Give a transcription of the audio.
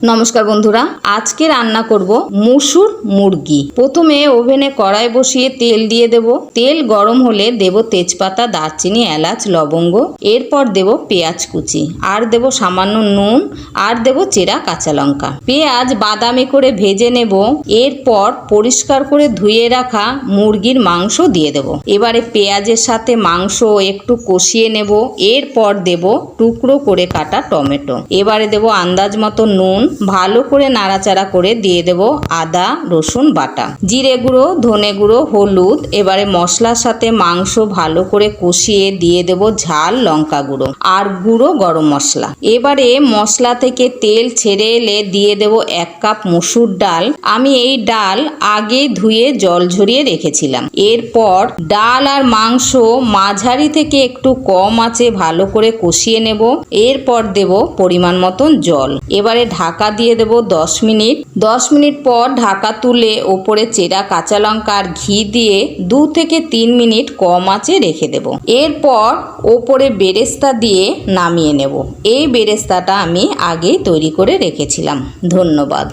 নমস্কার বন্ধুরা, আজকে রান্না করব মুসুর মুরগি। প্রথমে ওভেনে কড়াই বসিয়ে তেল দিয়ে দেব। তেল গরম হলে দেব তেজপাতা, দারচিনি, এলাচ, লবঙ্গ। এরপর দেব পেঁয়াজ কুচি, আর দেব সামান্য নুন, আর দেব চেরা কাঁচা লঙ্কা। পেঁয়াজ বাদামি করে ভেজে নেব। এরপর পরিষ্কার করে ধুয়ে রাখা মুরগির মাংস দিয়ে দেব। এবারে পেঁয়াজের সাথে মাংস একটু কষিয়ে নেব। এরপর দেব টুকরো করে কাটা টমেটো। এবারে দেব আন্দাজ মতো নুন। ভালো করে নাড়াচাড়া করে দিয়ে দেব আদা রসুন বাটা, জিরে গুঁড়ো, ধনে গুঁড়ো, হলুদ। এবারে মশলার সাথে মাংস ভালো করে কষিয়ে দিয়ে দেব ঝাল লঙ্কা গুঁড়ো আর গুঁড়ো গরম মশলা। এবারে মশলা থেকে তেল ছেড়ে এলে দিয়ে দেব 1 কাপ মসুর ডাল। আমি এই ডাল আগে ধুয়ে জল ঝরিয়ে রেখেছিলাম। এরপর ডাল আর মাংস মাঝারি থেকে একটু কম আঁচে ভালো করে কষিয়ে নেব। এরপর দেব পরিমাণ মতন জল। এবারে ঢাকা দিয়ে দেব 10 মিনিট। 10 মিনিট পর ঢাকা তুলে ওপরে চেরা কাঁচা লঙ্কা আর ঘি দিয়ে 2 থেকে 3 মিনিট কম আঁচে রেখে দেব। এরপর ওপরে বেরেস্তা দিয়ে নামিয়ে নেব। এই বেরেস্তাটা আমি আগেই তৈরি করে রেখেছিলাম। ধন্যবাদ।